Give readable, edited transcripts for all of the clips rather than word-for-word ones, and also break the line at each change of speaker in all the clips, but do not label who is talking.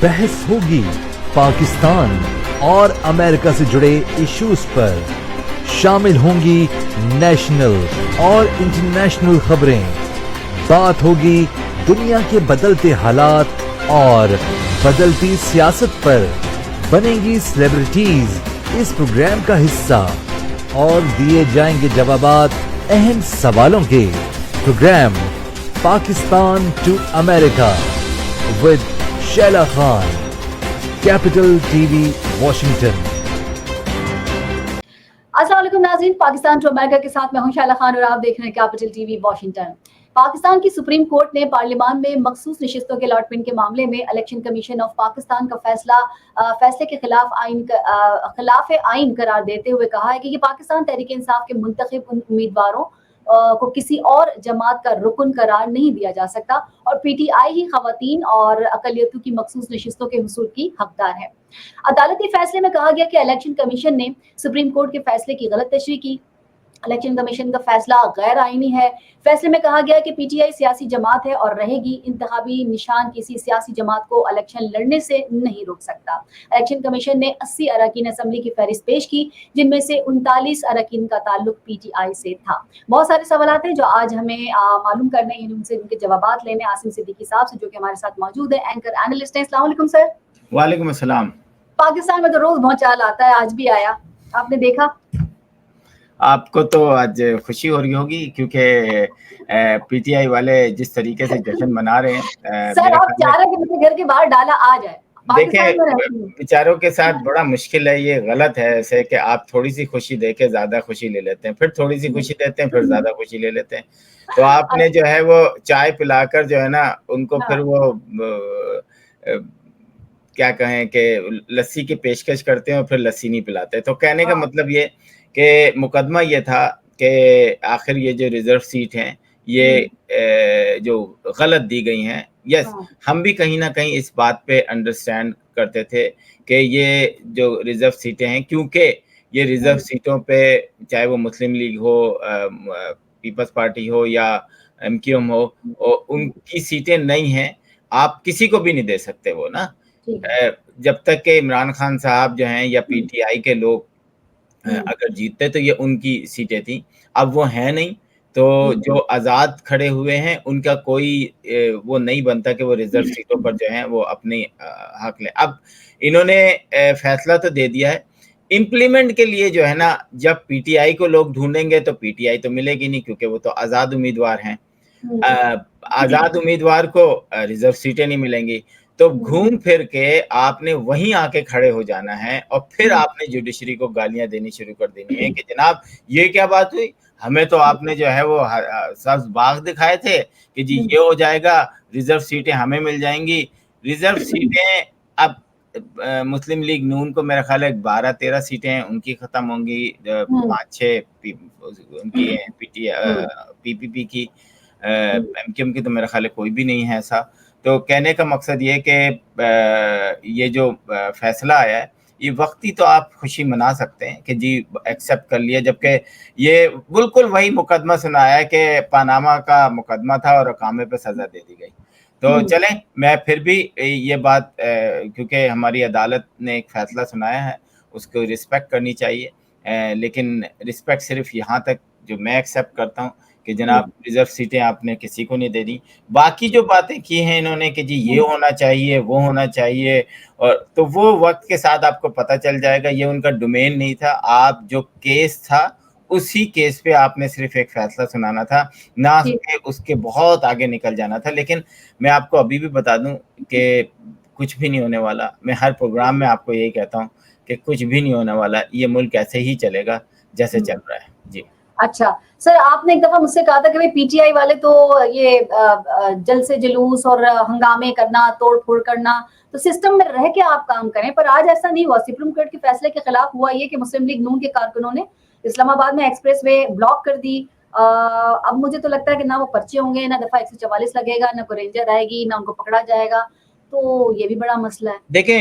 बहस होगी पाकिस्तान और अमेरिका से जुड़े इश्यूज पर। शामिल होंगी नेशनल और इंटरनेशनल खबरें। बात होगी दुनिया के बदलते हालात और बदलती सियासत पर। बनेंगी सेलिब्रिटीज इस प्रोग्राम का हिस्सा और दिए जाएंगे जवाबात अहम सवालों के। Programme Pakistan to America with Shaila Khan, Capital TV Washington.
अस्सलाम वालेकुम नाज़रीन, पाकिस्तान टू अमेरिका के साथ मैं हूं शैला खान और आप देख रहे हैं कैपिटल टीवी वॉशिंगटन। पाकिस्तान की सुप्रीम कोर्ट ने पार्लियामान में मखसूस नशिस्तों के अलॉटमेंट के मामले में इलेक्शन कमीशन ऑफ पाकिस्तान का फैसले के खिलाफ आइन करार देते हुए कहा है कि ये पाकिस्तान तहरीक इंसाफ के मुंतखब उम्मीदवारों को किसी और जमात का रुकन करार नहीं दिया जा सकता और पीटीआई ही खवातीन और अकलियतों की मखसूस नशिस्तों के हुसूल की हकदार है। अदालती फैसले में कहा गया कि इलेक्शन कमीशन ने सुप्रीम कोर्ट के फैसले की गलत तशरीह की। इलेक्शन कमीशन का फैसला गैर आईनी है। फैसले में कहा गया कि पीटीआई सियासी जमात है और रहेगी। इंतखाबी निशान किसी सियासी जमात को इलेक्शन लड़ने से नहीं रोक सकता। इलेक्शन कमीशन ने 80 अरकान असम्बली की फहरिस्त पेश की, जिनमें से 39 अरकान का ताल्लुक पीटीआई से था। बहुत सारे सवाल हैं जो आज हमें मालूम करने हैं, उनसे उनके जवाब लेने आसिम सिद्दीकी साहब से, जो कि हमारे साथ मौजूद है, एंकर एनालिस्ट हैं। अस्सलाम वालेकुम सर।
वालेकुम अस्सलाम।
पाकिस्तान में तो रोज भौचाल आता है, आज भी आया, आपने देखा?
आपको तो आज खुशी हो रही होगी क्योंकि पीटीआई वाले जिस तरीके से जश्न मना रहे हैं।
सर आप चाह रहे हैं कि मुझे घर के बाहर डाला आ जाए।
देखिए, बेचारों के साथ बड़ा मुश्किल है, ये गलत है ऐसे कि आप थोड़ी सी खुशी देके ज्यादा खुशी ले लेते हैं, फिर थोड़ी सी खुशी देते हैं, फिर ज्यादा खुशी ले लेते हैं। तो आपने जो है वो चाय पिलाकर जो है ना उनको फिर वो क्या कहें कि लस्सी की पेशकश करते हैं और फिर लस्सी नहीं पिलाते। तो कहने का मतलब ये कि मुकदमा ये था कि आखिर ये जो रिजर्व सीट हैं ये जो गलत दी गई हैं। यस, हम भी कहीं ना कहीं इस बात पे अंडरस्टैंड करते थे कि ये जो रिजर्व सीटें हैं, क्योंकि ये रिजर्व सीटों पे चाहे वो मुस्लिम लीग हो, पीपल्स पार्टी हो या एमक्यूएम हो, उनकी सीटें नहीं हैं। आप किसी को भी नहीं दे सकते वो ना, जब तक के इमरान खान साहब जो हैं या पीटीआई के लोग अगर जीतते तो ये उनकी सीटें थी। अब वो हैं नहीं, तो जो आज़ाद खड़े हुए हैं उनका कोई वो नहीं बनता कि वो रिजर्व सीटों पर जो है वो अपनी हक ले। अब इन्होंने फैसला तो दे दिया है, इम्प्लीमेंट के लिए जो है ना, जब पीटीआई को लोग ढूंढेंगे तो पीटीआई तो मिलेगी नहीं क्योंकि वो तो आज़ाद उम्मीदवार हैं। आज़ाद उम्मीदवार को रिजर्व सीटें नहीं मिलेंगी, तो घूम फिर के आपने वहीं आके खड़े हो जाना है और फिर आपने जुडिशरी को गालियां देनी शुरू कर देनी है कि जनाब ये क्या बात हुई, हमें तो आपने जो है वो सब्ज बाग दिखाए थे कि जी ये हो जाएगा, रिजर्व सीटें हमें मिल जाएंगी। रिजर्व सीटें अब मुस्लिम लीग नून को मेरा ख्याल है 12-13 सीटें हैं, उनकी खत्म होंगी, 5-6 उनकी पीपीपी की, एमक्यूएम की तो मेरा ख्याल है कोई भी नहीं है ऐसा। तो कहने का मकसद ये कि ये जो फैसला आया है ये वक्ती तो आप खुशी मना सकते हैं कि जी एक्सेप्ट कर लिया, जबकि ये बिल्कुल वही मुकदमा सुनाया है कि पनामा का मुकदमा था और अकामे पे सजा दे दी गई। तो चलें, मैं फिर भी ये बात क्योंकि हमारी अदालत ने एक फैसला सुनाया है उसको रिस्पेक्ट करनी चाहिए, लेकिन रिस्पेक्ट सिर्फ यहाँ तक जो मैं एक्सेप्ट करता हूँ कि जनाब रिजर्व सीटें आपने किसी को नहीं दे दी। बाकी जो बातें की हैं इन्होंने कि जी ये होना चाहिए वो होना चाहिए, और तो वो वक्त के साथ आपको पता चल जाएगा, ये उनका डोमेन नहीं था। आप जो केस था उसी केस पे आपने सिर्फ एक फैसला सुनाना था, ना कि उसके बहुत आगे निकल जाना था। लेकिन मैं आपको अभी भी बता दूं कि कुछ भी नहीं होने वाला। मैं हर प्रोग्राम में आपको यही कहता हूँ कि कुछ भी नहीं होने वाला, ये मुल्क ऐसे ही चलेगा जैसे चल रहा है। जी
अच्छा सर, आपने एक दफा मुझसे कहा था कि भाई पीटीआई वाले तो ये जल से जुलूस और हंगामे करना, तोड़ फोड़ करना, तो सिस्टम में रह के आप काम करें, पर आज ऐसा नहीं हुआ। सुप्रीम कोर्ट के फैसले के खिलाफ हुआ ये कि मुस्लिम लीग नून के कारकुनों ने इस्लामाबाद में एक्सप्रेसवे ब्लॉक कर दी। अब मुझे तो लगता है कि ना वो पर्चे होंगे, ना दफा 144 लगेगा, ना कोई रेंजर आएगी, ना उनको पकड़ा जाएगा, तो ये भी बड़ा मसला है।
देखें,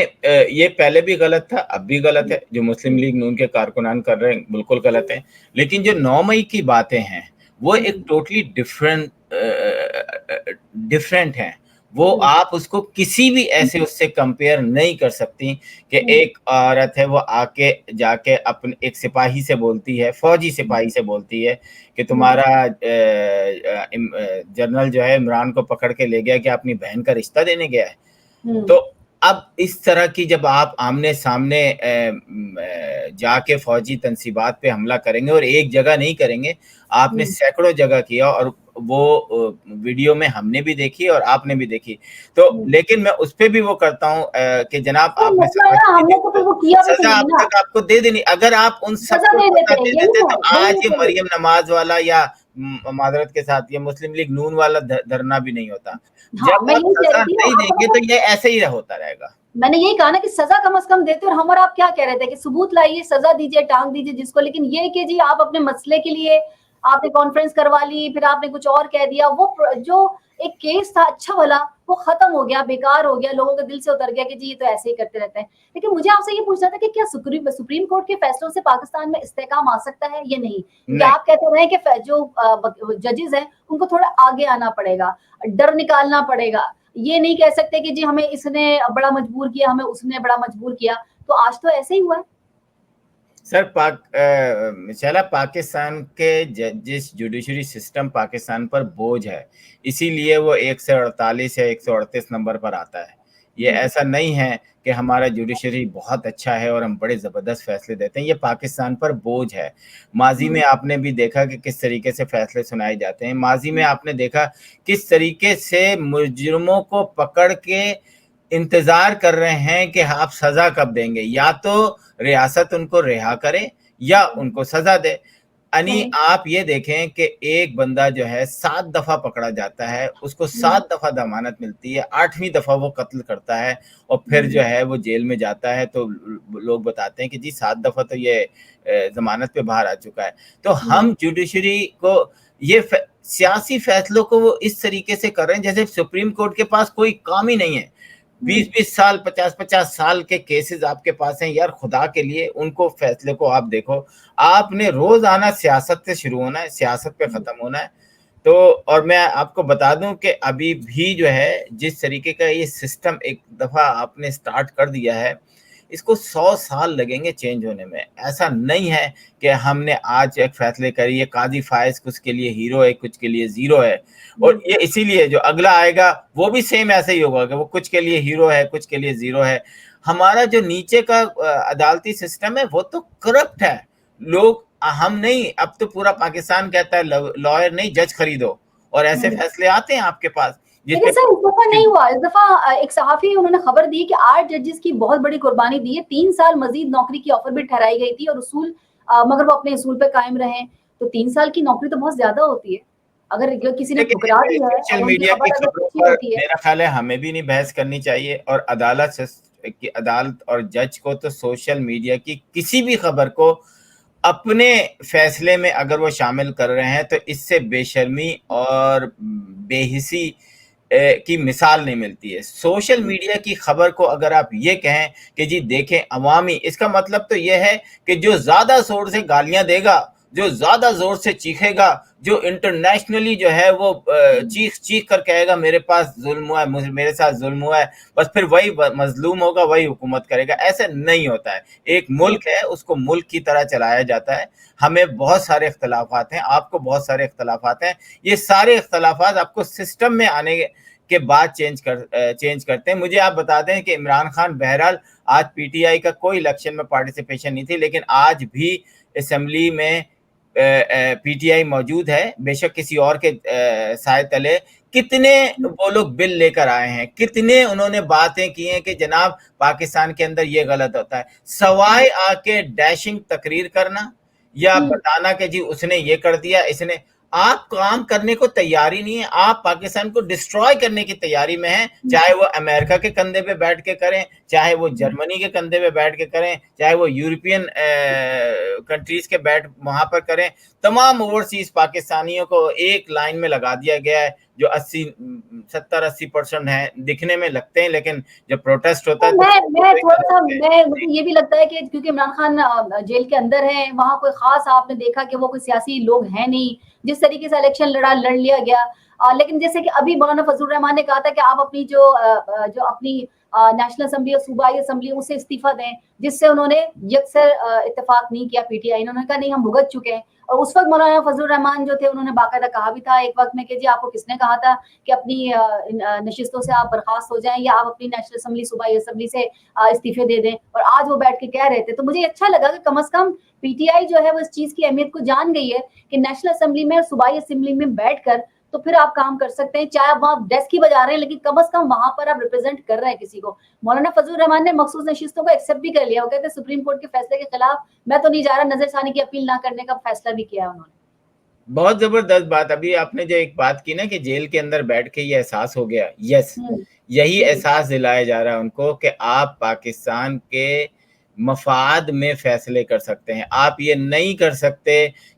ये पहले भी गलत था, अब भी गलत है। जो मुस्लिम लीग नून के कारकुनान कर रहे हैं बिल्कुल गलत है, लेकिन जो 9 मई की बातें हैं वो एक टोटली डिफरेंट हैं। वो आप उसको किसी भी ऐसे उससे कंपेयर नहीं कर सकती कि एक औरत है वो आके जाके अपने एक सिपाही से बोलती है, फौजी सिपाही से बोलती है कि तुम्हारा जनरल जो है इमरान को पकड़ के ले गया कि अपनी बहन का रिश्ता देने गया है। तो अब इस तरह की जब आप आमने सामने जाके फौजी तंसीबात पे हमला करेंगे, और एक जगह नहीं करेंगे, आपने सैकड़ों जगह किया, और वो वीडियो में हमने भी देखी और आपने भी देखी। तो लेकिन मैं उस पे भी वो करता हूँ कि जनाब आपने सजा अब तक आपको दे देनी, अगर आप उन सबको सजा दे देते तो आज ये मरियम नमाज वाला या माजरत के साथ ये मुस्लिम लीग नून वाला धरना भी नहीं होता। जब आप सजा नहीं देंगे तो ये ऐसे ही होता रहेगा।
मैंने यही कहा ना कि सजा कम से कम देते, और हम और आप क्या कह रहे थे कि सबूत लाइए, सजा दीजिए, टांग दीजिए जिसको, लेकिन ये कि जी आप अपने मसले के लिए आपने कॉन्फ्रेंस करवा ली, फिर आपने कुछ और कह दिया, वो जो एक केस था अच्छा भला वो खत्म हो गया, बेकार हो गया, लोगों के दिल से उतर गया कि जी ये तो ऐसे ही करते रहते हैं। लेकिन मुझे आपसे ये पूछना था कि क्या सुप्रीम कोर्ट के फैसलों से पाकिस्तान में इस्तेहकाम आ सकता है या नहीं? क्या आप कहते रहे कि जो जजेस हैं उनको थोड़ा आगे आना पड़ेगा, डर निकालना पड़ेगा, ये नहीं कह सकते कि जी हमें इसने बड़ा मजबूर किया, हमें उसने बड़ा मजबूर किया, तो आज तो ऐसे ही हुआ है।
सर पाकिस्तान के जजिस जुडिशरी सिस्टम पाकिस्तान पर बोझ है, इसीलिए वो 148 या 138 नंबर पर आता है। ये ऐसा नहीं है कि हमारा जुडिशरी बहुत अच्छा है और हम बड़े ज़बरदस्त फैसले देते हैं, ये पाकिस्तान पर बोझ है। माजी में आपने भी देखा कि किस तरीके से फैसले सुनाए जाते हैं, माजी में आपने देखा किस तरीके से मुजरिमों को पकड़ के इंतजार कर रहे हैं कि आप सजा कब देंगे, या तो रियासत उनको रिहा करे या उनको सजा दे। यानी आप ये देखें कि एक बंदा जो है 7 दफा पकड़ा जाता है, उसको 7 दफा जमानत मिलती है, 8वीं दफा वो कत्ल करता है और फिर जो है वो जेल में जाता है, तो लोग बताते हैं कि जी 7 दफा तो ये जमानत पे बाहर आ चुका है। तो हम जुडिशरी को ये सियासी फैसलों को वो इस तरीके से कर रहे हैं जैसे सुप्रीम कोर्ट के पास कोई काम ही नहीं है। 20-20 साल 50-50 साल के केसेस आपके पास हैं यार, खुदा के लिए उनको फैसले को आप देखो। आपने रोज आना सियासत से शुरू होना है, सियासत पे खत्म होना है। तो और मैं आपको बता दूं कि अभी भी जो है जिस तरीके का ये सिस्टम एक दफा आपने स्टार्ट कर दिया है, इसको 100 साल लगेंगे चेंज होने में। ऐसा नहीं है कि हमने आज एक फैसले करी, ये काजी फायज कुछ के लिए हीरो है, कुछ के लिए जीरो है, और ये इसीलिए जो अगला आएगा वो भी सेम ऐसे ही होगा कि वो कुछ के लिए हीरो है, कुछ के लिए जीरो है। हमारा जो नीचे का अदालती सिस्टम है वो तो करप्ट है। लोग हम नहीं, अब तो पूरा पाकिस्तान कहता है लॉयर नहीं जज खरीदो, और ऐसे फैसले आते हैं आपके पास।
लेकिन सर इस दफा नहीं हुआ। इस दफा एक सहाफी उन्होंने खबर दी कि 8 जजेस की बहुत बड़ी कुर्बानी दी है, 3 साल मजीद नौकरी की ऑफर भी ठहराई गई थी, और उसूल मगर वो अपने उसूल पे कायम रहे। तो 3 साल की नौकरी तो बहुत ज्यादा होती है, अगर किसी ने ठुकरा दी है।
सोशल मीडिया की खबरों पर मेरा ख्याल है हमें भी नहीं बहस करनी चाहिए, और अदालत और जज को तो सोशल मीडिया की किसी भी खबर को अपने फैसले में अगर वो शामिल कर रहे हैं तो इससे बेशर्मी और बेहिसी की मिसाल नहीं मिलती है। सोशल मीडिया की खबर को अगर आप ये कहें कि जी देखें अवामी, इसका मतलब तो ये है कि जो ज्यादा जोर से गालियां देगा, जो ज्यादा जोर से चीखेगा, जो इंटरनेशनली जो है वो चीख कर कहेगा मेरे पास जुल्म हुआ है, मेरे साथ जुल्म हुआ है, बस फिर वही मजलूम होगा, वही हुकूमत करेगा। ऐसा नहीं होता है। एक मुल्क है, उसको मुल्क की तरह चलाया जाता है। हमें बहुत सारे इख्तलाफात हैं, आपको बहुत सारे इख्तलाफात हैं, ये सारे इख्तलाफात आपको सिस्टम में आने के बाद चेंज करते हैं। मुझे आप बता दें कि इमरान खान बहरहाल आज पीटीआई का कोई इलेक्शन में पार्टिसिपेशन नहीं थी, लेकिन आज भी असेंबली में पीटीआई मौजूद है, बेशक किसी और के साए तले। कितने वो लोग बिल लेकर आए हैं, कितने उन्होंने बातें की हैं कि जनाब पाकिस्तान के अंदर ये गलत होता है, सवाए आके डैशिंग तकरीर करना या बताना कि जी उसने ये कर दिया, इसने। आप काम करने को तैयार ही नहीं है, आप पाकिस्तान को डिस्ट्रॉय करने की तैयारी में हैं, चाहे वो अमेरिका के कंधे पे बैठ के करें, चाहे वो जर्मनी के कंधे पे बैठ के करें, चाहे वो यूरोपियन कंट्रीज के बैठ वहां पर करें, तमाम ओवरसीज पाकिस्तानियों को एक लाइन में लगा दिया गया है, जो 70-80% है, दिखने में लगते हैं, लेकिन जब प्रोटेस्ट होता है
मैं थोड़ा सा मुझे ये भी लगता है कि क्योंकि इमरान खान जेल के अंदर है, वहां कोई खास आपने देखा कि वो कोई सियासी लोग हैं नहीं, जिस तरीके से इलेक्शन लड़ लिया गया। लेकिन जैसे कि अभी मौलाना फजलुर रहमान ने कहा था कि आप अपनी जो अपनी नेशनल असेंबली और सूबाई असेंबली उससे इस्तीफा दें, जिससे उन्होंने यकसर इत्तेफाक नहीं किया पीटीआई ने। उन्होंने कहा नहीं, हम भुगत चुके हैं। और उस वक्त मौलाना फजलुर रहमान जो थे उन्होंने बाकायदा कहा भी था एक वक्त में कि जी आपको किसने कहा था कि अपनी नशिस्तों से आप बर्खास्त हो जाएं या आप अपनी नेशनल असेंबली सूबाई असेंबली से इस्तीफे दे दें। और आज वो बैठ के कह रहे थे, तो मुझे अच्छा लगा कि कम से कम पीटीआई जो है वो इस चीज की अहमियत को जान गई है कि नेशनल असेंबली में और सूबाई असेंबली में बैठकर तो फिर आप काम कर सकते हैं, चाहे आप वहां डेस्क ही बजा रहे हैं, लेकिन कम से कम वहां पर आप रिप्रेजेंट कर रहे हैं किसी को। मौलाना फजलुर रहमान ने मखसूस नशिस्तों को एक्सेप्ट भी कर लिया। वो कहते हैं सुप्रीम कोर्ट के फैसले के खिलाफ मैं तो नहीं जा रहा, नजरसानी की अपील ना करने का फैसला भी किया है उन्होंने।
बहुत जबरदस्त बात। अभी आपने जो एक बात की ना कि जेल के अंदर बैठ के ये एहसास हो गया, यस, यही एहसास दिलाया जा रहा है उनको कि आप पाकिस्तान के मफाद में फैसले कर सकते हैं। आप ये नहीं कर सकते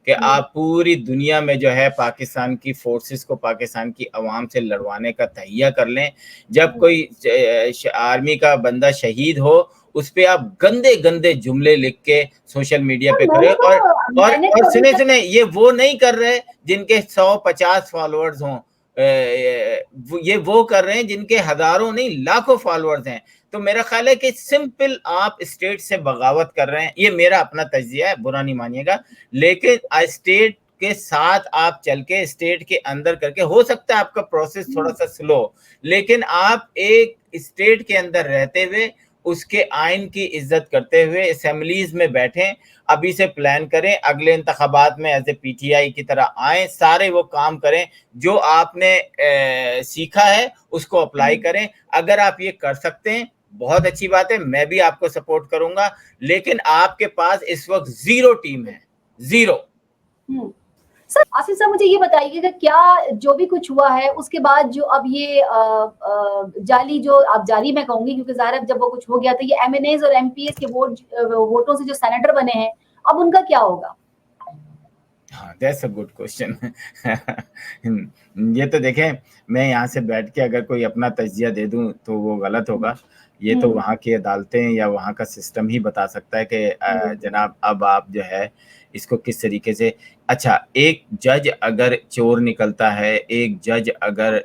कि आप पूरी दुनिया में जो है पाकिस्तान की फोर्सेस को, पाकिस्तान की अवाम से लड़वाने का तहिया कर लें। जब कोई आर्मी का बंदा शहीद हो, उस पे आप गंदे गंदे जुमले लिख के सोशल मीडिया पे करें। और सुने, ये वो नहीं कर रहे जिनके 100-50 फॉलोअर्स हों, ये वो कर रहे हैं जिनके हजारों नहीं लाखों फॉलोअर्स हैं। तो मेरा ख्याल है कि सिंपल आप स्टेट से बगावत कर रहे हैं। ये मेरा अपना तजिया है, बुरा नहीं मानिएगा, लेकिन स्टेट के साथ आप चल के स्टेट के अंदर करके, हो सकता है आपका प्रोसेस थोड़ा सा स्लो, लेकिन आप एक स्टेट के अंदर रहते हुए उसके आइन की इज्जत करते हुए असेंबलीज में बैठें, अभी से प्लान करें, अगले इंतखाबात में एज ए पीटीआई की तरह आए, सारे वो काम करें जो आपने सीखा है उसको अप्लाई करें। अगर आप ये कर सकते हैं बहुत अच्छी बात है, मैं भी आपको सपोर्ट करूंगा, लेकिन आपके पास इस वक्त जीरो टीम है, जीरो।
सर आसिफ साहब मुझे ये बताइए कि क्या जो भी कुछ हुआ है उसके बाद जो अब ये जाली, जो आप जाली मैं कहूंगी क्योंकि ज़ाहिर है जब वो कुछ हो गया तो ये एमएनएज और एमपीएस के वोटों से जो सेनेटर बने हैं, अब उनका क्या होगा?
हाँ, दैट्स अ गुड क्वेश्चन। ये तो देखें, मैं यहाँ से बैठ के अगर कोई अपना तजिया दे दूं तो वो गलत होगा। ये तो वहाँ की अदालतें या वहाँ का सिस्टम ही बता सकता है कि जनाब अब आप जो है इसको किस तरीके से। अच्छा, एक जज अगर चोर निकलता है, एक जज अगर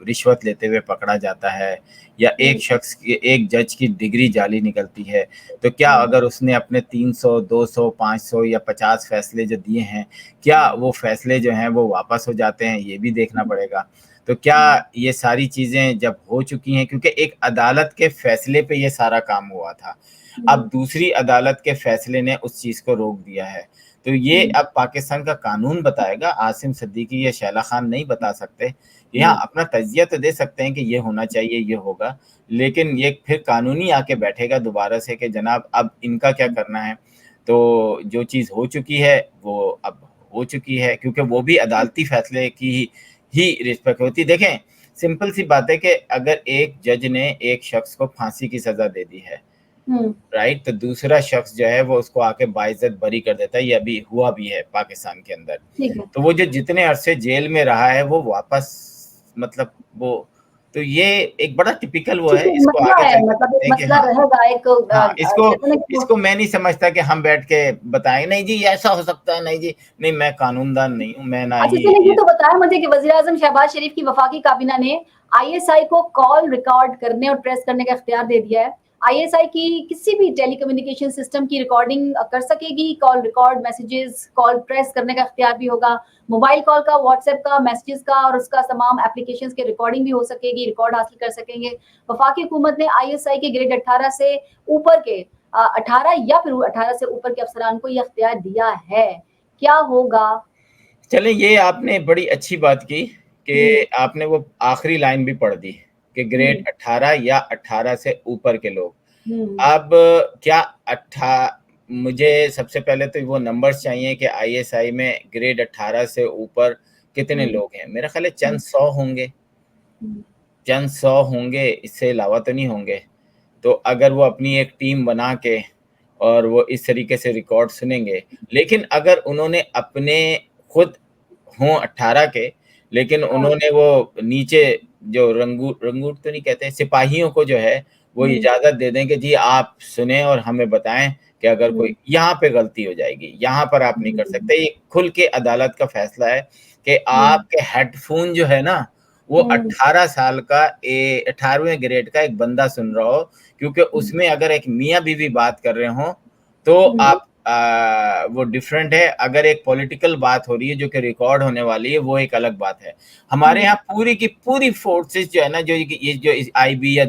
रिश्वत लेते हुए पकड़ा जाता है, या एक शख्स की, एक जज की डिग्री जाली निकलती है, तो क्या अगर उसने अपने 300, 200, 500 या 50 फैसले जो दिए हैं, क्या वो फैसले जो हैं वो वापस हो जाते हैं? ये भी देखना पड़ेगा। तो क्या ये सारी चीज़ें जब हो चुकी हैं, क्योंकि एक अदालत के फैसले पे ये सारा काम हुआ था, अब दूसरी अदालत के फैसले ने उस चीज़ को रोक दिया है, तो ये अब पाकिस्तान का कानून बताएगा। आसिम सिद्दीकी या शैला खान नहीं बता सकते। यहाँ अपना तजिया तो दे सकते हैं कि ये होना चाहिए, ये होगा, लेकिन ये फिर कानूनी आके बैठेगा दोबारा से कि जनाब अब इनका क्या करना है। तो जो चीज़ हो चुकी है वो अब हो चुकी है, क्योंकि वो भी अदालती फैसले की ही रिस्पेक्ट होती। देखें, सिंपल सी बात है कि अगर एक जज ने एक शख्स को फांसी की सजा दे दी है, राइट, तो दूसरा शख्स जो है वो उसको आके बाइज्जत बरी कर देता है। ये अभी हुआ भी है पाकिस्तान के अंदर। तो वो जो जितने अरसे जेल में रहा है वो वापस, मतलब वो, तो ये एक बड़ा टिपिकल वो है। इसको आगे इसको मैं नहीं समझता कि हम बैठ के बताएं नहीं जी ऐसा हो सकता है, नहीं जी, नहीं, मैं कानूनदान नहीं हूँ, मैं ना।
ये तो बताया मुझे कि वज़ीर-ए-आज़म शहबाज शरीफ की वफाकी काबीना ने आईएसआई को कॉल रिकॉर्ड करने और ट्रेस करने का इख्तियार दे दिया है। आईएसआई की किसी भी टेलीकम्युनिकेशन सिस्टम की रिकॉर्डिंग कर सकेगी, call record, messages, call trace करने का इख्तियार भी होगा, मोबाइल कॉल का, व्हाट्सएप का, मैसेजेस का और उसका तमाम एप्लीकेशंस की रिकॉर्डिंग भी हो सकेगी, रिकॉर्ड हासिल कर सकेंगे। वफाकी हुकूमत ने आईएसआई के ग्रेड 18 से ऊपर के 18 या फिर 18 से ऊपर के अफसरान को यह इख्तियार दिया है। क्या होगा?
चलें, ये आपने बड़ी अच्छी बात की कि आपने वो आखिरी लाइन भी पढ़ दी कि ग्रेड 18 या 18 से ऊपर के लोग। अब क्या मुझे सबसे पहले तो वो नंबर्स चाहिए कि आईएसआई में ग्रेड 18 से ऊपर कितने लोग हैं। मेरा ख्याल है चंद 100 होंगे, चंद 100 होंगे, इससे अलावा तो नहीं होंगे। तो अगर वो अपनी एक टीम बना के और वो इस तरीके से रिकॉर्ड सुनेंगे, लेकिन अगर उन्होंने अपने खुद हों 18 के, लेकिन
हाँ।
उन्होंने वो नीचे जो रंगूट तो नहीं कहते, सिपाहियों को जो है वो इजाज़त दे दें कि जी आप सुने और हमें बताएँ कि अगर कोई यहाँ पे गलती हो जाएगी, यहाँ पर आप नहीं कर सकते। ये खुल के अदालत का फैसला है कि आपके हेडफ़ोन जो है ना, वो 18 साल का 18वें ग्रेड का एक बंदा सुन रहा हो, क्योंकि उसमें अगर एक मियाँ-बीवी बात कर रहे हों, तो आप वो डिफरेंट है। अगर एक पॉलिटिकल बात हो रही है जो कि रिकॉर्ड होने वाली है, वो एक अलग बात है। हमारे यहाँ पूरी की पूरी फोर्सेस जो है ना, जो आईबी या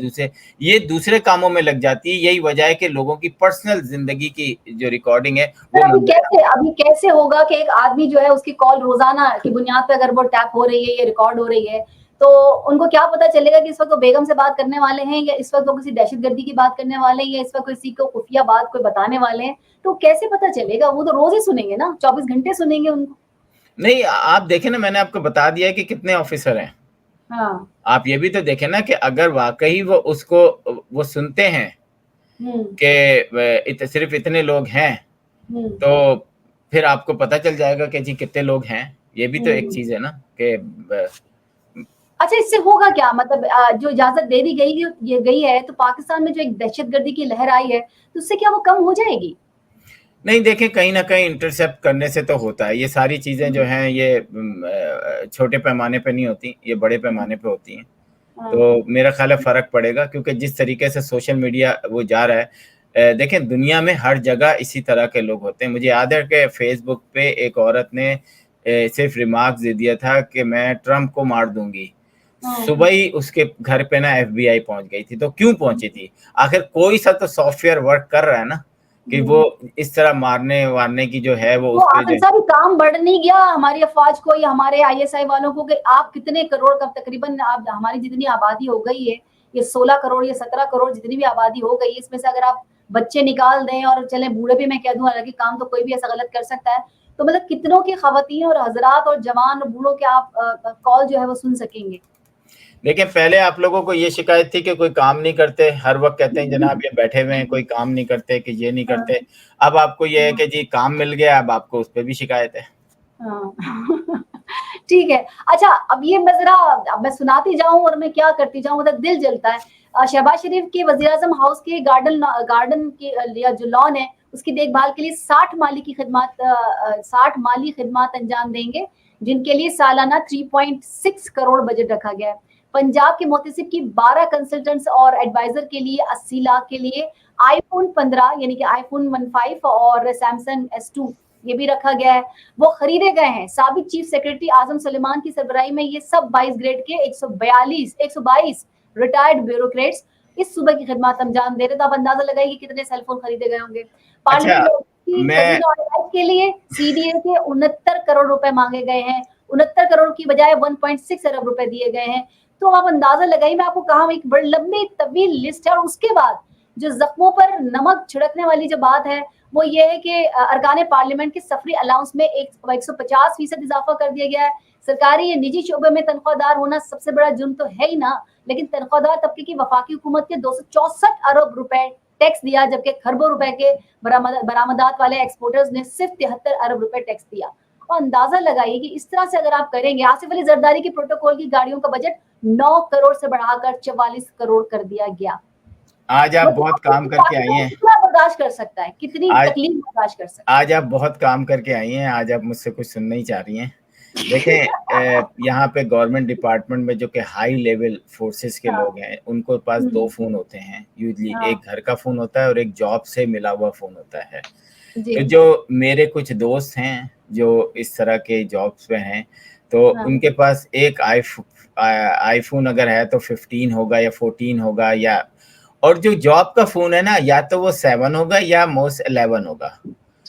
ये दूसरे कामों में लग जाती है। यही वजह है कि लोगों की पर्सनल जिंदगी की जो रिकॉर्डिंग है वो
अभी कैसे होगा कि एक आदमी जो है उसकी कॉल रोजाना की बुनियाद पर अगर वो टैप हो रही है या रिकॉर्ड हो रही है, तो उनको क्या पता चलेगा कि इस वक्त वो बेगम से बात करने वाले हैं, या इस वक्त वो किसी दहशतगर्दी की बात करने वाले हैं, या इस वक्त किसी को खुफिया बात कोई बताने वाले हैं? तो कैसे पता चलेगा? वो तो रोज ही सुनेंगे ना, 24 घंटे सुनेंगे उनको।
नहीं, आप देखें ना, मैंने आपको बता दिया है कि कितने ऑफिसर हैं।
हाँ।
आप ये भी तो देखें ना कि अगर वाकई वो सुनते हैं कि सिर्फ इतने लोग हैं, तो फिर आपको पता चल जाएगा कि जी कितने लोग हैं। ये भी तो एक चीज है ना कि
अच्छा, इससे होगा क्या? मतलब जो इजाजत दे दी गई है, तो पाकिस्तान में जो एक दहशतगर्दी की लहर आई है, तो उससे क्या वो कम हो जाएगी?
नहीं, देखें, कहीं ना कहीं इंटरसेप्ट करने से तो होता है। ये सारी चीजें जो हैं ये छोटे पैमाने पे नहीं होती, ये बड़े पैमाने पे होती हैं। तो मेरा ख्याल है फर्क पड़ेगा, क्योंकि जिस तरीके से सोशल मीडिया वो जा रहा है, देखें दुनिया में हर जगह इसी तरह के लोग होते हैं। मुझे याद है कि फेसबुक पे एक औरत ने सिर्फ रिमार्क दे दिया था कि मैं ट्रम्प को मार दूंगी। सुबह ही उसके घर पे ना FBI पहुंच गई थी। तो क्यों पहुंची थी? आखिर कोई सा तो सॉफ्टवेयर वर्क कर रहा है ना कि वो इस तरह मारने वारने की जो है वो
आखिर साहब काम बढ़ नहीं गया हमारी अफवाज को या हमारे ISI वालों को कि आप कितने करोड़ का तकरीबन आप हमारी जितनी आबादी हो गई है, ये 16 करोड़ या 17 करोड़ जितनी भी आबादी हो गई है, इसमें से अगर आप बच्चे निकाल दें और चले बूढ़े भी, मैं कह दूं, हालांकि काम तो कोई भी ऐसा गलत कर सकता है, तो मतलब कितनों की खवातीन और हजरात और जवान और बूढ़ों के आप कॉल जो है वो सुन सकेंगे?
देखिए, पहले आप लोगों को ये शिकायत थी कि कोई काम नहीं करते, हर वक्त कहते हैं जनाब ये बैठे हुए हैं, कोई काम नहीं करते, कि ये नहीं करते। अब आपको ये है कि जी काम मिल गया, अब आपको उस पर भी शिकायत है।
ठीक है। अच्छा, अब ये मैं सुनाती जाऊं और मैं क्या करती जाऊं, मतलब दिल जलता है। शहबाज शरीफ के वजीर-आज़म हाउस के गार्डन की या जो लॉन है उसकी देखभाल के लिए 60 माली खिदमात अंजाम देंगे, जिनके लिए सालाना 3.6 करोड़ बजट रखा गया है। पंजाब के मोहतसिब की 12 कंसल्टेंट्स और एडवाइजर के लिए 80 लाख के लिए iPhone 15 यानी कि iPhone 15 और Samsung S2 ये भी रखा गया है, वो खरीदे गए हैं। साबिक चीफ सेक्रेटरी आजम सुलेमान की सरबराही में ये सब 22 ग्रेड के 122 रिटायर्ड ब्यूरोक्रेट्स इस सूबे की खिदमत अंजाम दे रहे। तो आप अंदाजा लगाइए कि कितने सेलफोन खरीदे गए होंगे। पार्लियामेंट के लिए CDA के 69 करोड़ रुपए मांगे गए हैं, 69 करोड़ की बजाय 1.6 अरब रुपए दिए गए हैं। तो आप अंदाजा लगाइए, मैं आपको कहा एक बड़ी लंबी तवील लिस्ट है। और उसके बाद जो जख्मों पर नमक छिड़कने वाली जो बात है वो ये है कि अरकान पार्लियामेंट के सफरी अलाउंस में 150% इजाफा कर दिया गया है। सरकारी या निजी शोबे में तनख्वाहदार होना सबसे बड़ा जुर्म तो है ही ना, लेकिन तनख्वाहदार तबके की वफाकी हुकूमत के 264 अरब रुपए टैक्स दिया, जबकि खरबों रुपए के बरामदात वाले एक्सपोर्टर्स ने सिर्फ 73 अरब रुपए टैक्स दिया। और अंदाजा लगाइए कि इस तरह से अगर आप करेंगे, आसिफ अली जरदारी की प्रोटोकॉल की गाड़ियों का बजट 9 करोड़ से बढ़ाकर 44 करोड़ कर दिया गया।
आज आप बहुत काम करके आई हैं,
कितना बर्दाश्त कर सकता है, कितनी तकलीफ बर्दाश्त कर सकता है।
आज आप बहुत काम करके आई हैं, आज आप मुझसे कुछ सुनना ही चाह रही हैं। देखें, यहाँ पे गवर्नमेंट डिपार्टमेंट में जो कि हाई लेवल फोर्सेस के लोग हैं, उनको पास 2 फोन होते हैं यूजली। एक घर का फोन होता है और एक जॉब से मिला हुआ फोन होता है। तो जो मेरे कुछ दोस्त हैं जो इस तरह के जॉब्स पे हैं, तो उनके पास एक आईफोन अगर है तो 15 होगा या 14 होगा, या और जो जॉब का फोन है ना, या तो वो 7 होगा या मोस्ट 11 होगा।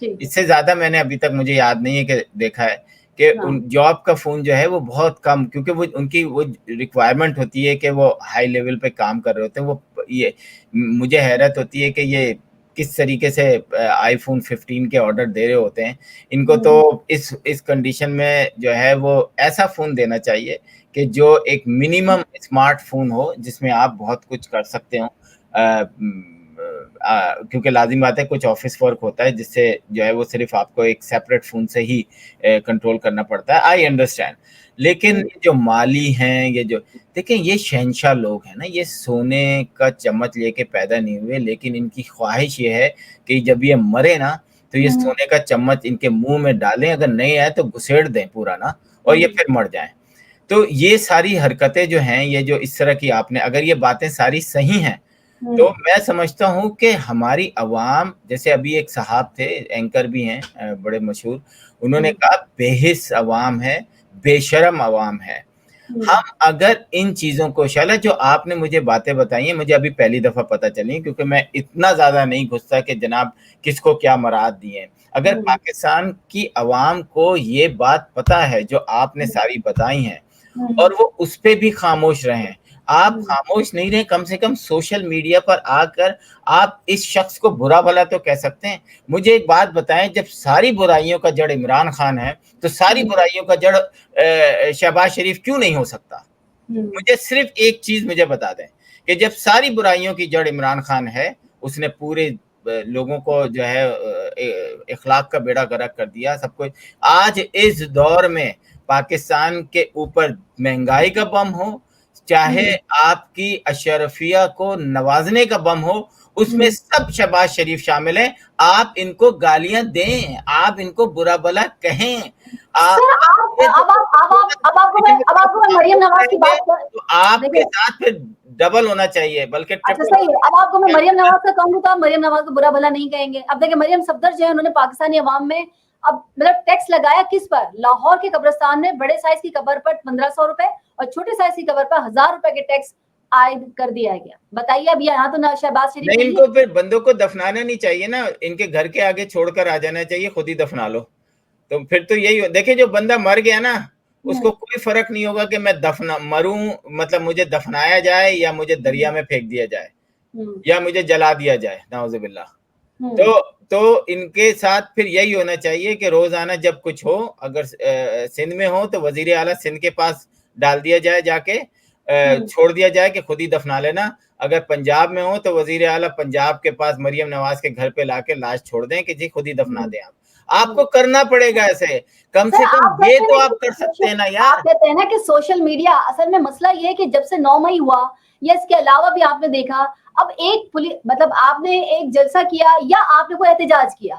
इससे ज्यादा मैंने अभी तक मुझे याद नहीं है कि देखा है कि उन जॉब का फोन जो है वो बहुत कम, क्योंकि वो उनकी वो रिक्वायरमेंट होती है कि वो हाई लेवल पे काम कर रहे होते हैं। वो ये मुझे हैरत होती है कि ये किस तरीके से iPhone 15 के ऑर्डर दे रहे होते हैं। इनको तो इस कंडीशन में जो है वो ऐसा फोन देना चाहिए कि जो एक मिनिमम स्मार्टफोन हो, जिसमें आप बहुत कुछ कर सकते हो। क्योंकि लाजिम बात है कुछ ऑफिस वर्क होता है जिससे जो है वो सिर्फ आपको एक सेपरेट फोन से ही कंट्रोल करना पड़ता है, आई अंडरस्टैंड। लेकिन जो माली हैं, ये जो देखें, ये शहंशाह लोग हैं ना, ये सोने का चम्मच लेके पैदा नहीं हुए, लेकिन इनकी ख्वाहिश ये है कि जब ये मरे ना तो ये सोने का चम्मच इनके मुंह में डालें, अगर नहीं आए तो घुसेड़ दें पूरा ना, और ये फिर मर जाएं। तो ये सारी हरकतें जो हैं, ये जो इस तरह की आपने, अगर ये बातें सारी सही हैं तो मैं समझता हूं कि हमारी अवाम, जैसे अभी एक साहब थे, एंकर भी हैं बड़े मशहूर, उन्होंने कहा बेहिस अवाम है, बेशरम अवाम है। हम अगर इन चीजों को, शाला जो आपने मुझे बातें बताई हैं, मुझे अभी पहली दफा पता चली, क्योंकि मैं इतना ज्यादा नहीं घुसता कि जनाब किसको क्या मराद दिए। अगर पाकिस्तान की अवाम को ये बात पता है जो आपने सारी बताई हैं, और वो उस पे भी खामोश रहे, आप खामोश नहीं रहे, कम से कम सोशल मीडिया पर आकर आप इस शख्स को बुरा भला तो कह सकते हैं। मुझे एक बात बताएं, जब सारी बुराइयों का जड़ इमरान खान है तो सारी बुराइयों का जड़ शहबाज शरीफ क्यों नहीं हो सकता? मुझे सिर्फ एक चीज मुझे बता दें कि जब सारी बुराइयों की जड़ इमरान खान है, उसने पूरे लोगों को जो है इखलाक का बेड़ा गर्क कर दिया, सब कुछ। आज इस दौर में पाकिस्तान के ऊपर महंगाई का बम हो, चाहे आपकी अशरफिया को नवाजने का बम हो, उसमें सब शहबाज शरीफ शामिल है। आप इनको गालियां दें, आप इनको बुरा भला कहें,
आपको मरियम नवाज की बात
तो आपके साथ फिर डबल होना चाहिए, बल्कि
अच्छा सही है। अब आपको मैं मरियम नवाज का कहूँ तो आप मरियम नवाज को बुरा भला नहीं कहेंगे। अब देखिए मरियम सफदर जो है, उन्होंने पाकिस्तानी अवाम में अब मतलब टैक्स लगाया किस पर? लाहौर के कब्रिस्तान में बड़े साइज की कब्र पर 1500 रुपए और छोटे साइज की कब्र पर 1000 रुपए के टैक्स आयद कर दिया गया। बताइए, अब यहाँ तो ना शहबाज शरीफ
नहीं, इनको फिर बंदों को दफनाना नहीं चाहिए ना, इनके घर के आगे छोड़कर आ जाना चाहिए, खुद ही दफना लो। तो फिर तो यही देखिए, जो बंदा मर गया ना, उसको कोई फर्क नहीं होगा कि मैं मरूं, मतलब मुझे दफनाया जाए या मुझे दरिया में फेंक दिया जाए या मुझे जला दिया जाए, नाउजुबिल्लाह। तो इनके साथ फिर यही होना चाहिए कि रोजाना जब कुछ हो, अगर सिंध में हो तो वजीर आला सिंध के पास डाल दिया जाए, जाके छोड़ दिया जाए कि खुद ही दफना लेना। अगर पंजाब में हो तो वजीर आला पंजाब के पास मरियम नवाज के घर पे लाके लाश छोड़ दें कि जी खुद ही दफना दें। आपको करना पड़ेगा ऐसे, कम से कम ये तो आप कर सकते हैं ना यार।
आप कहते हैं ना कि सोशल मीडिया, असल में मसला ये है कि जब से 9 मई हुआ या इसके अलावा भी आपने देखा, अब एक पुलिस मतलब आपने एक जलसा किया या आपने कोई एहतजाज किया,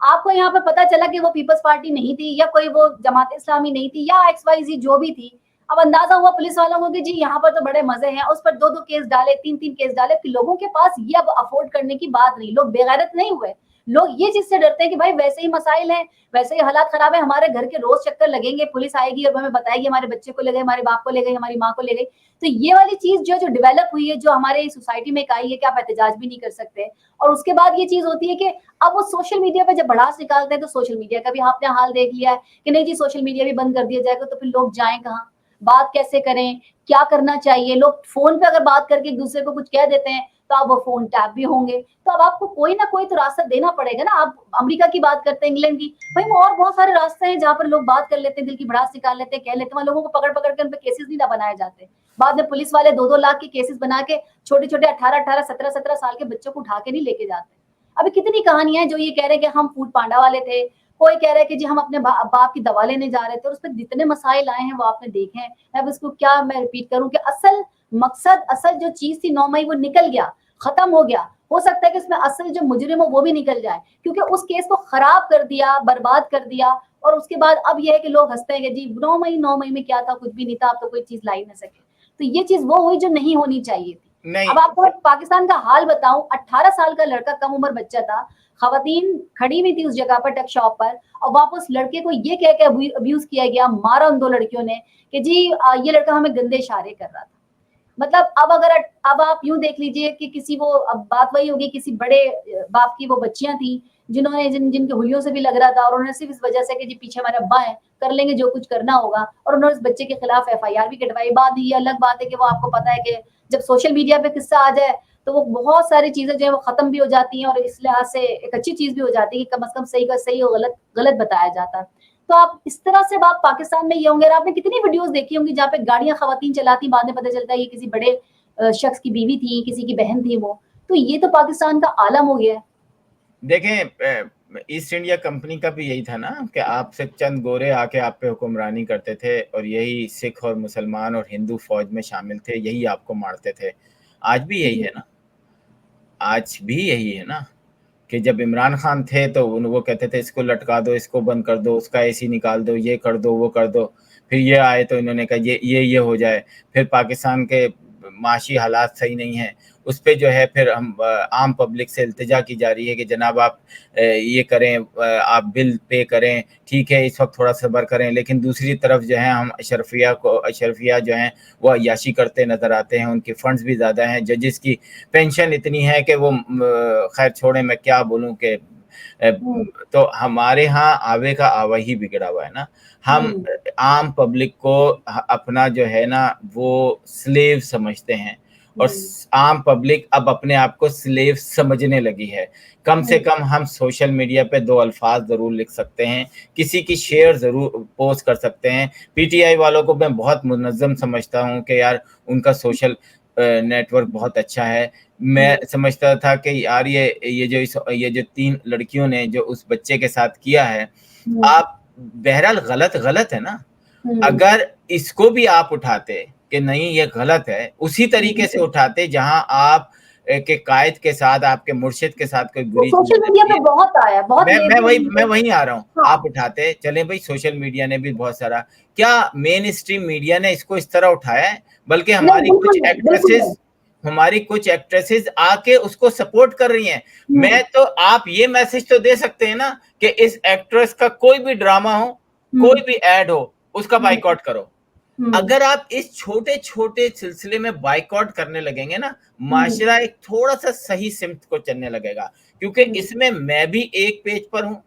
आपको यहाँ पे पता चला कि वो पीपल्स पार्टी नहीं थी या कोई वो जमात इस्लामी नहीं थी या XYZ जो भी थी, अब अंदाजा हुआ पुलिस वालों को कि जी यहाँ पर तो बड़े मजे हैं, उस पर 2-2 केस डाले, 3-3 केस डाले। कि लोगों के पास ये अब अफोर्ड करने की बात नहीं, लोग बेगैरत नहीं हुए। लोग ये चीज से डरते हैं कि भाई वैसे ही मसाइल हैं, वैसे ही हालात खराब है, हमारे घर के रोज चक्कर लगेंगे, पुलिस आएगी और हमें बताएगी हमारे बच्चे को ले गए, हमारे बाप को ले गई, हमारी माँ को ले गई। तो ये वाली चीज जो डेवलप हुई है, जो हमारे सोसाइटी में एक आई है कि आप एहतजाज भी नहीं कर सकते। और उसके बाद ये चीज होती है कि अब वो सोशल मीडिया पे जब भड़ास निकालते हैं तो सोशल मीडिया का भी आपने हाल देख लिया है कि नहीं जी सोशल मीडिया भी बंद कर दिया जाएगा, तो फिर लोग जाएं कहाँ, बात कैसे करें, क्या करना चाहिए। लोग फोन पे अगर बात करके एक दूसरे को कुछ कह देते हैं तो अब वो फोन टैप भी होंगे। तो अब आपको कोई ना कोई तो रास्ता देना पड़ेगा ना। आप अमेरिका की बात करते हैं, इंग्लैंड की, भाई वो और बहुत सारे रास्ते हैं जहां पर लोग बात कर लेते हैं, दिल की भड़ास निकाल लेते हैं, कह लेते हैं, लोगों को पकड़ पकड़ के उन पे केसेस नहीं ना बनाए जाते। बाद में पुलिस वाले 2-2 लाख के केसेस बना के छोटे छोटे 18-18, 17-17 साल के बच्चों को उठा के नहीं लेके जाते। अभी कितनी कहानियां हैं जो ये कह रहे हैं कि हम फूड पांडा वाले थे, कोई कह रहा है कि जी हम अपने बाप की दवा लेने जा रहे थे, और उस पर जितने मसाइल आए हैं वो आपने देखे हैं। अब इसको क्या मैं रिपीट करूं कि असल मकसद, असल जो चीज थी 9 मई वो निकल गया, खत्म हो गया। हो सकता है कि इसमें असल जो मुजरिम हो वो भी निकल जाए, क्योंकि उस केस को खराब कर दिया, बर्बाद कर दिया। और उसके बाद अब यह है कि लोग हंसते हैं कि जी 9 मई में क्या था, कुछ भी नहीं था, अब तो कोई चीज ला ही ना सके। तो ये चीज वो हुई जो नहीं होनी चाहिए थी। अब आपको पाकिस्तान का हाल बताऊं, 18 साल का लड़का, कम उम्र बच्चा था, खवातीन खड़ी हुई थी उस जगह पर टक शॉप पर, और वापस लड़के को ये कह के अब्यूज किया गया, मारा उन 2 लड़कियों ने कि जी ये लड़का हमें गंदे इशारे कर रहा था। मतलब अब आप यूं देख लीजिए कि किसी वो, अब बात वही होगी, किसी बड़े बाप की वो बच्चियां थी जिन्होंने जिनके हुलियों से भी लग रहा था, और उन्होंने सिर्फ इस वजह से कि जी पीछे हमारे अब्बा है, कर लेंगे जो कुछ करना होगा, और उन्होंने इस बच्चे के खिलाफ FIR भी कटवाई। बात ये अलग बात है कि वो आपको पता है कि जब सोशल मीडिया पे किस्सा आ जाए तो वो बहुत सारी चीजें जो है वो खत्म भी हो जाती हैं, और इस लिहाज से एक अच्छी चीज भी हो जाती है कि कम से कम सही का सही और गलत बताया जाता है। तो आप इस तरह से आप पाकिस्तान में ये होंगे। आपने कितनी वीडियोस देखी होंगी जहाँ पे गाड़ियां खवातीन चलाती, बाद में पता चलता है ये किसी बड़े शख्स की बीवी थी, किसी की बहन थी वो। तो ये तो पाकिस्तान का आलम हो गया है।
देखें, ईस्ट इंडिया कंपनी का भी यही था ना कि आपसे चंद गोरे आके आप पे हुक्मरानी करते थे और यही सिख और मुसलमान और हिंदू फौज में शामिल थे, यही आपको मारते थे। आज भी यही है ना, आज भी यही है ना कि जब इमरान खान थे तो वो कहते थे इसको लटका दो, इसको बंद कर दो, उसका एसी निकाल दो, ये कर दो, वो कर दो। फिर ये आए तो इन्होंने कहा ये हो जाए। फिर पाकिस्तान के माशी हालात सही नहीं है, उस पे जो है फिर हम आम पब्लिक से इल्तिजा की जा रही है कि जनाब आप ये करें, आप बिल पे करें, ठीक है इस वक्त थोड़ा सब्र करें। लेकिन दूसरी तरफ जो है हम अशरफिया जो हैं वो अय्याशी करते नज़र आते हैं, उनके फंड्स भी ज़्यादा हैं, जजेस की पेंशन इतनी है कि वो खैर छोड़ें, मैं क्या बोलूँ कि तो हमारे यहाँ आवे का आवा ही बिगड़ा हुआ है ना। हम आम पब्लिक को अपना जो है ना वो स्लेव समझते हैं और आम पब्लिक अब अपने आप को स्लेव समझने लगी है। कम से कम हम सोशल मीडिया पे 2 अल्फाज ज़रूर लिख सकते हैं, किसी की शेयर ज़रूर पोस्ट कर सकते हैं। पीटीआई वालों को मैं बहुत मुनज़्ज़म समझता हूँ कि यार उनका सोशल नेटवर्क बहुत अच्छा है। मैं समझता था कि यार ये जो 3 लड़कियों ने जो उस बच्चे के साथ किया है, आप बहरहाल गलत है ना। अगर इसको भी आप उठाते कि नहीं ये गलत है, उसी तरीके से उठाते जहां आप के कायद के साथ, आपके मुर्शिद के साथ कोई बुरी
सोशल मीडिया पे बहुत आया, बहुत
मैं वही आ रहा हूँ। हाँ। आप उठाते चले भाई, सोशल मीडिया ने भी बहुत सारा, क्या मेन स्ट्रीम मीडिया ने इसको इस तरह उठाया है? बल्कि हमारी कुछ एक्ट्रेसेस आके उसको सपोर्ट कर रही हैं। मैं तो आप ये मैसेज तो दे सकते हैं ना कि इस एक्ट्रेस का कोई भी ड्रामा हो, कोई भी एड हो, उसका बाइकआउट करो। अगर आप इस छोटे छोटे सिलसिले में बाइकआउट करने लगेंगे ना, माशरा एक थोड़ा सा सही सिमत को चलने लगेगा। क्योंकि इसमें मैं भी एक पेज पर हूँ,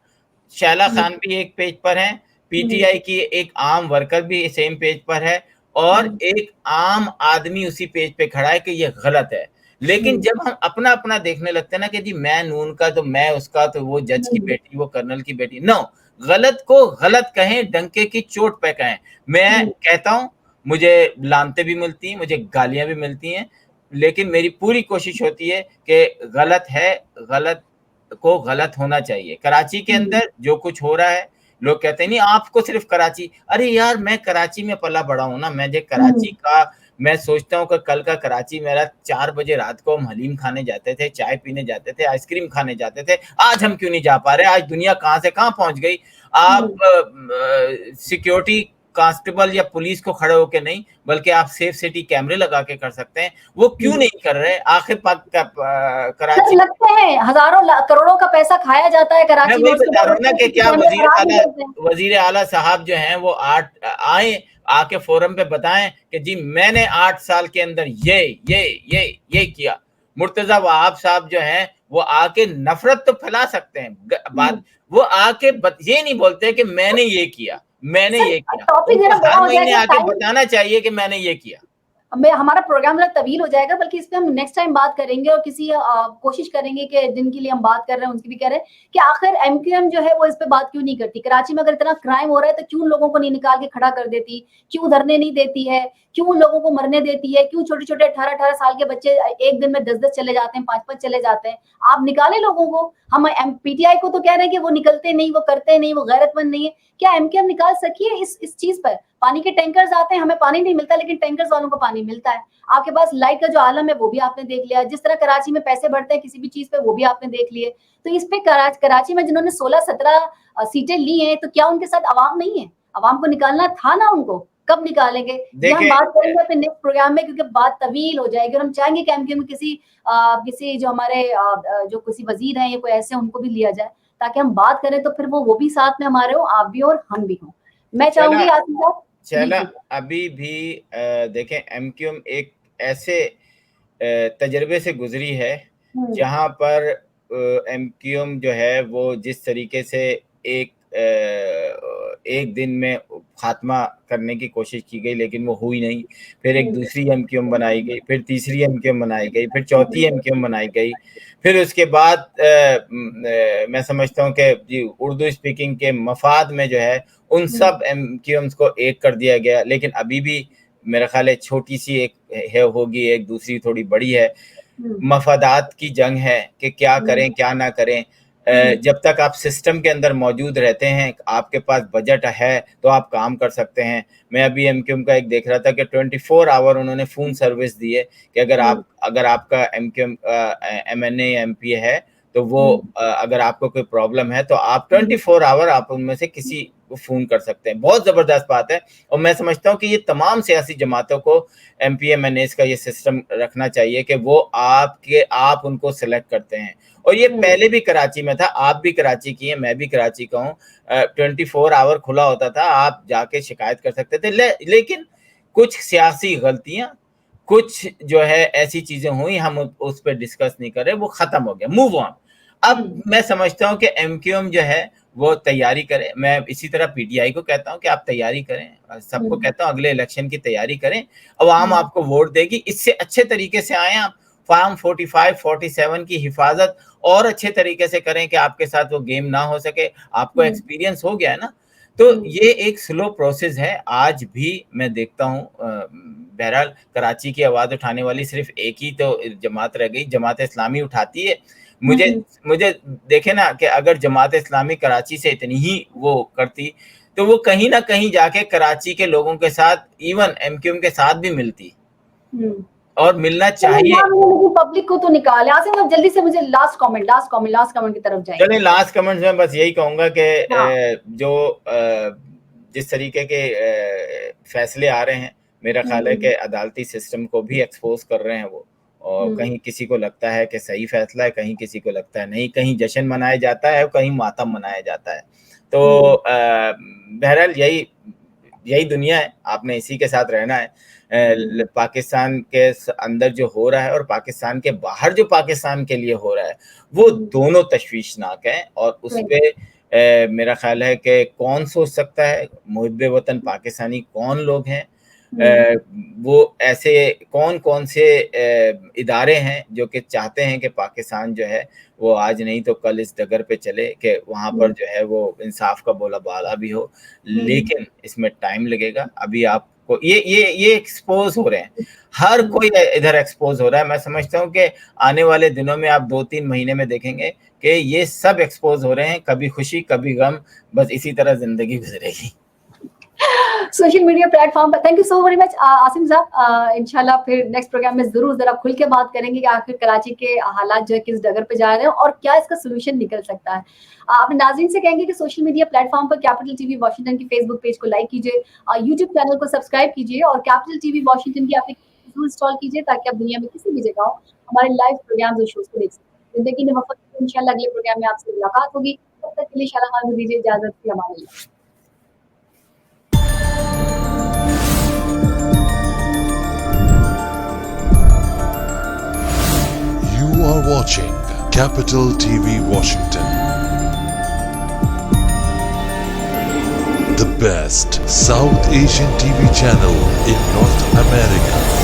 शैला खान भी एक पेज पर है, पीटीआई की एक आम वर्कर भी सेम पेज पर है और एक आम आदमी उसी पेज पे खड़ा है कि ये गलत है। लेकिन जब हम अपना अपना देखने लगते हैं ना कि जी मैं नून का तो मैं उसका, तो वो जज की बेटी, वो कर्नल की बेटी, नो, गलत को गलत कहें, डंके की चोट पे कहें। मैं कहता हूं मुझे लानतें भी मिलती हैं, मुझे गालियां भी मिलती हैं, लेकिन मेरी पूरी कोशिश होती है कि गलत है, गलत को गलत होना चाहिए। कराची के अंदर जो कुछ हो रहा है, लोग कहते हैं नहीं आपको सिर्फ कराची, अरे यार मैं कराची में पला बड़ा हूं ना, मैं जो कराची का, मैं सोचता हूँ कि कल का कराची मेरा 4 बजे रात को हम हलीम खाने जाते थे, चाय पीने जाते थे, आइसक्रीम खाने जाते थे, आज हम क्यों नहीं जा पा रहे? आज दुनिया कहां से कहां पहुंच गई। आप सिक्योरिटी कांस्टेबल या पुलिस को खड़े होके नहीं, बल्कि आप सेफ सिटी कैमरे लगा के कर सकते हैं, वो क्यों नहीं कर रहे? आखिर कराची
लगते हैं हजारों करोड़ों का पैसा खाया जाता है कराची में।
मैं बता रहा हूं ना कि क्या वजीर आला साहब जो हैं वो आके फोरम पे बताएं कि जी मैंने 8 साल के अंदर ये किया। मुर्तजा वहाब साहब जो हैं वो आके नफरत तो फैला सकते हैं, बात वो आके ये नहीं बोलते कि मैंने ये किया, मैंने ये किया। हर महीने आके बताना चाहिए कि मैंने ये किया।
हमारा प्रोग्राम तवील हो जाएगा, बल्कि इस पे हम नेक्स्ट टाइम बात करेंगे और किसी कोशिश करेंगे कि जिनके लिए हम बात कर रहे हैं उनकी भी कह रहे हैं कि आखिर एमक्यूएम जो है वो इस पे बात क्यों नहीं करती। कराची में अगर इतना क्राइम हो रहा है तो क्यों लोगों को नहीं निकाल के खड़ा कर देती, क्यों धरने नहीं देती है, क्यों लोगों को मरने देती है, क्यों छोटे छोटे 18-18 साल के बच्चे एक दिन में 10-10 चले जाते हैं, 5-5 चले जाते हैं। आप निकाले लोगों को। हम पीटीआई को तो कह रहे हैं कि वो निकलते नहीं, वो करते नहीं, वो गैरतमंद नहीं है। क्या एमक्यूएम निकाल सकी है इस चीज पर? पानी के टैंकर्स आते हैं, हमें पानी नहीं मिलता, लेकिन टैंकर्स वालों को पानी मिलता है। आपके पास लाइट का जो आलम है वो भी आपने देख लिया, जिस तरह कराची में पैसे बढ़ते हैं किसी भी चीज पे वो भी आपने देख लिए। तो इस पे कराची में जिन्होंने 16-17 सीटें ली हैं, तो क्या उनके साथ अवाम नहीं है? अवाम को निकालना था ना उनको, कब निकालेंगे? ये हम बात करेंगे अपने नेक्स्ट प्रोग्राम में, क्योंकि बात तवील हो जाएगी और हम चाहेंगे कि एमक्यूएम में किसी जो हमारे जो किसी वजीर हैं या कोई ऐसे उनको भी लिया जाए, ताकि हम बात करें तो फिर वो भी साथ में हमारे हो, आप भी और हम भी हों। मैं चाहूंगी आसिफ साहब
चला अभी भी देखें, एमक्यूएम एक ऐसे तजर्बे से गुजरी है जहां पर एमक्यूएम जो है वो जिस तरीके से एक दिन में खात्मा करने की कोशिश की गई, लेकिन वो हुई नहीं। फिर एक दूसरी एमक्यूएम बनाई गई, फिर तीसरी एमक्यूएम बनाई गई, फिर चौथी एमक्यूएम बनाई गई। फिर उसके बाद मैं समझता हूँ कि उर्दू स्पीकिंग के मफाद में जो है उन सब एमक्यूएम्स को एक कर दिया गया। लेकिन अभी भी मेरा ख्याल है छोटी सी एक है होगी, एक दूसरी थोड़ी बड़ी है। मफादात की जंग है कि क्या करें क्या ना करें। जब तक आप सिस्टम के अंदर मौजूद रहते हैं, आपके पास बजट है तो आप काम कर सकते हैं। मैं अभी एमक्यूएम का एक देख रहा था कि 24 आवर उन्होंने फ़ोन सर्विस दी है कि अगर आपका एमक्यूएम एमएनए या एमपीए है तो वो अगर आपको कोई प्रॉब्लम है तो आप 24 आवर आप उनमें से किसी को फ़ोन कर सकते हैं। बहुत ज़बरदस्त बात है और मैं समझता हूँ कि ये तमाम सियासी जमातों को एमपीए एमएनएस का ये सिस्टम रखना चाहिए कि वो आप उनको सेलेक्ट करते हैं। और ये पहले भी कराची में था, आप भी कराची की हैं, मैं भी कराची का हूँ। 24 आवर खुला होता था, आप जाके शिकायत कर सकते थे। लेकिन कुछ सियासी गलतियां, कुछ जो है ऐसी चीजें हुई, हम उस पर डिस्कस नहीं कर रहे, वो खत्म हो गया, मूव ऑन। अब मैं समझता हूँ कि एमक्यूएम जो है वो तैयारी करे। मैं इसी तरह पीटीआई को कहता हूँ कि आप तैयारी करें, सबको कहता हूँ अगले इलेक्शन की तैयारी करें, अवाम आपको वोट देगी, इससे अच्छे तरीके से आए आप। फॉर्म 45, 47 की हिफाजत और अच्छे तरीके से करें कि आपके साथ वो गेम ना हो सके। आपको एक्सपीरियंस हो गया है ना, तो ये एक स्लो प्रोसेस है। आज भी मैं देखता हूँ, बहरहाल कराची की आवाज उठाने वाली सिर्फ एक ही तो जमात रह गई, जमात इस्लामी उठाती है। मुझे देखे ना कि अगर जमात इस्लामी कराची से इतनी ही वो करती तो वो कहीं ना कहीं जाके कराची के लोगों के साथ, इवन एमक्यूएम के साथ भी मिलती, और मिलना चाहिए।
पब्लिक को तो निकाले। आसिम, अब जल्दी से मुझे लास्ट कमेंट की तरफ जाएंगे।
चलिए, लास्ट कमेंट में बस यही कहूंगा कि जो जिस तरीके के फैसले आ रहे हैं, मेरा ख्याल है कि अदालती सिस्टम को भी एक्सपोज कर रहे हैं वो, और कहीं किसी को लगता है कि सही फैसला है, कहीं किसी को लगता है नहीं, कहीं जश्न मनाया जाता है, कहीं मातम मनाया जाता है। तो बहरहाल यही दुनिया है, आपने इसी के साथ रहना है। पाकिस्तान के अंदर जो हो रहा है और पाकिस्तान के बाहर जो पाकिस्तान के लिए हो रहा है, वो दोनों तशवीशनाक है। और उस पे मेरा ख्याल है कि कौन सोच सकता है, मुहिब्बे वतन पाकिस्तानी कौन लोग हैं, वो ऐसे कौन से इदारे हैं जो कि चाहते हैं कि पाकिस्तान जो है वो आज नहीं तो कल इस डगर पे चले, कि वहाँ पर जो है वो इंसाफ का बोला बाला भी हो। लेकिन इसमें टाइम लगेगा। अभी आपको ये एक्सपोज हो रहे हैं, हर कोई इधर एक्सपोज हो रहा है। मैं समझता हूँ कि आने वाले दिनों में आप 2-3 महीने में देखेंगे कि ये सब एक्सपोज हो रहे हैं, कभी खुशी कभी गम, बस इसी तरह जिंदगी गुजरेगी।
सोशल मीडिया प्लेटफॉर्म पर thank you so very much Asim साहब। इंशाल्लाह फिर नेक्स्ट प्रोग्राम में जरूर जरा खुल के बात करेंगे कि आखिर कराची के हालात जो है किस डगर पे जा रहे हैं और क्या इसका सोल्यूशन निकल सकता है। अपने नाज़रीन से कहेंगे कि सोशल मीडिया प्लेटफॉर्म पर कैपिटल टीवी वॉशिंगटन की फेसबुक पेज को लाइक कीजिए, यूट्यूब चैनल को सब्सक्राइब कीजिए और कैपिटल टीवी वॉशिंगटन की एप्लीकेशन इंस्टॉल कीजिए ताकि आप दुनिया में किसी भी जगह हमारे लाइव प्रोग्राम और शोज को देख सकें। जिंदगी में वफा, इंशाल्लाह अगले प्रोग्राम में आपसे मुलाकात होगी। तब तक के लिए शाला खान को दीजिए इजाजत। की अमान अल्लाह।
You are watching Capital TV Washington, the best South Asian TV channel in North America.